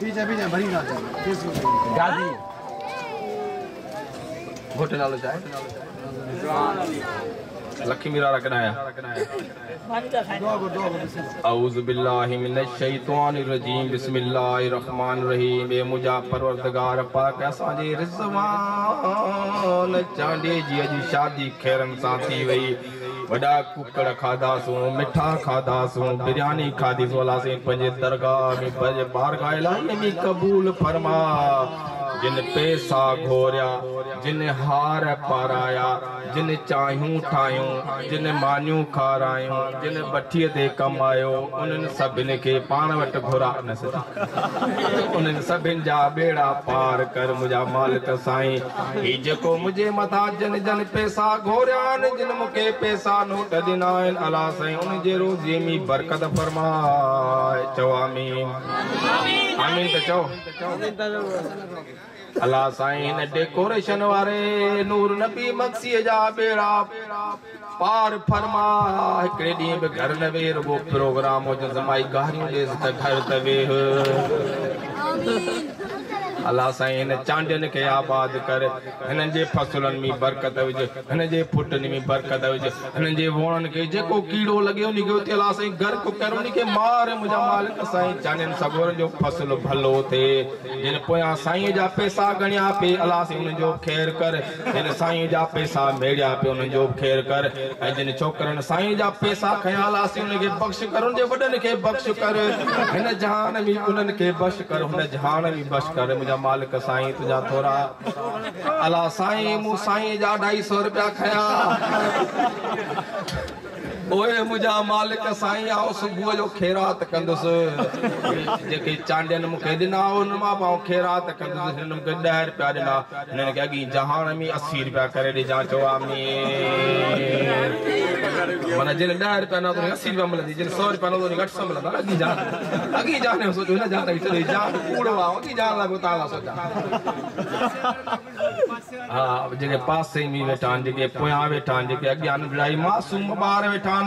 पीछे भरी ना गाजी घोटे नालो चाहे लक्ष्मी रारा कनाया औज़ु बिल्लाहि मिनश शैतानिर रजीम बिस्मिल्लाहिर रहमानिर रहीम ए मुजा परवरदिगार पाक असांजे रिज़वान चांडे जी अॼु शादी खैरन सां थी वई वॾा कुकड़ खाधासूं मिठा खाधासूं बिरयानी खाधीसूं अलाह साईं पंहिंजे दरगाह में पंहिंजे बारगाह इलाही में क़बूल फरमा जिन पैसा घोरिया जिन हार पाराया जिन चाहियूं ठाहियूं जिन मानियूं खारायूं जिन बठीअ ते कमायो उन्हनि सभिनी खे पाण वटि घुरा न सघी उन्हनि सभिनि जा बेड़ा पार कर मुंहिंजा मालिक साईं ही जेको मुंहिंजे मथां जिन जिन पैसा घोरिया आहिनि जिन मूंखे पैसा नोट ॾिना आहिनि अलाह साईं उन जे रोज़ीअ में बरकत फरमाए चओ आमीन आमीन त चओ अल्लाह साईं डेकोरेशन वारे नूर नबी मक्सीअ जा बेड़ा पार फरमा हिकिड़े ॾींहुं बि घर न वेह रुगो प्रोग्राम हुजे जमाई गारियूं ॾेसि त घर त वेह अल्लाह साईं हिन चांडियुनि खे आबाद कर हिननि जे फसलनि में बरकत विझ हिन जे फुटनि में बरकत विझ हिननि जे वणनि खे जेको कीड़ो लॻे उन खे अल्लाह साईं गर्क कर उन खे मार मुंहिंजा मालिक साईं चांडियुनि सभुरनि जो फसल भलो थिए जिन पोयां साईं जा पैसा गणिया पे अल्लाह साईं उन्हनि जो ख़ैर कर जिन साईं जा पैसा मेड़िया पे उन्हनि जो ख़ैर कर ऐं जिन छोकिरनि साईं जा पैसा खया अल्लाह साईं उनखे बख़्श कर उन जे वॾनि खे बख़्श कर हिन जहान में उन्हनि खे बख़्श कर हुन जहान में बख़्श कर मालिक साईं तुझा थोरा अल्लाह साईं मूं साईं जा 250 रुपया खया ओए मुंहिंजा मालिक साईं आओ सुबुह जो ख़ैरात कंदुसि जेके चांडियुनि मूंखे ॾिना उन मां मां ख़ैरात कंदुसि हिननि मूंखे 10 रुपया ॾिना हिननि खे अॻी जहान में 80 रुपया करे ॾिजां चओ आमीन माना जिन 10 रुपया न 80 रुपया मिलंदी जिन 100 रुपया न 800 मिलंदा अॻी जान सोचो हिन जान जान कूड़ो आहे अॻी जान लॻो तव्हां सोचा हा जेके पासे में वेठा आहिनि जेके पोयां वेठा आहिनि जेके अॻियां नंढड़ा मासूम ॿार वेठा आहिनि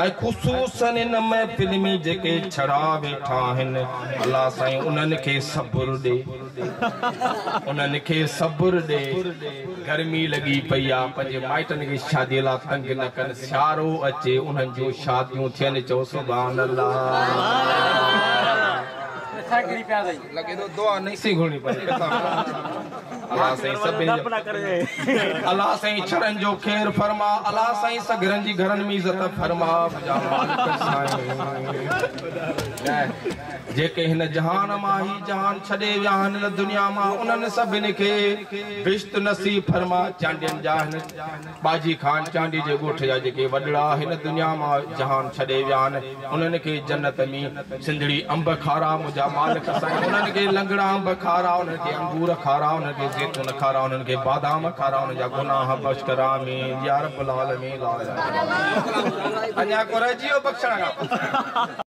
ऐं ख़ुशूसन इन महफ़िल में जेके छड़ा वेठा आहिनि अल्लाह साईं उन्हनि खे सब्र ॾे उन्हनि खे सब्र ॾे गर्मी लॻी पई आहे पंहिंजे माइटनि खे शादीअ लाइ तंग न कनि सियारो अचे उन्हनि जूं शादियूं थियनि चओ सुभान अल्लाह लगे तो दुआ नहीं सी घुरनी पड़े अल्लाह साईं सभिनी अल्लाह साईं छड़न जो खैर फरमा अल्लाह साईं सगरन जी घरन में इज्जत फरमा जेके हिन जहान मां ही जहान छड़े विया आहिनि हिन दुनिया मां उन्हनि सभिनी खे बिश्त नसीब फरमा चांडियुनि जा हिन बाजी खान चांडी जे ॻोठ जा जेके वॾड़ा हिन दुनिया मां जहान छड़े विया आहिनि उन्हनि खे जन्नत में सिंधड़ी अंब खारा मुंहिंजा मालिक साईं उन्हनि खे लंगड़ा अंब खारा उन्हनि खे अंगूर खारा उन्हनि खे ज़ैतून खारा उन्हनि खे बादाम खारा उन्हनि जा गुनाह बख़्श कर आमीन या रब्बुल आलमीन अञा को रहिजी वियो बख़्शण खां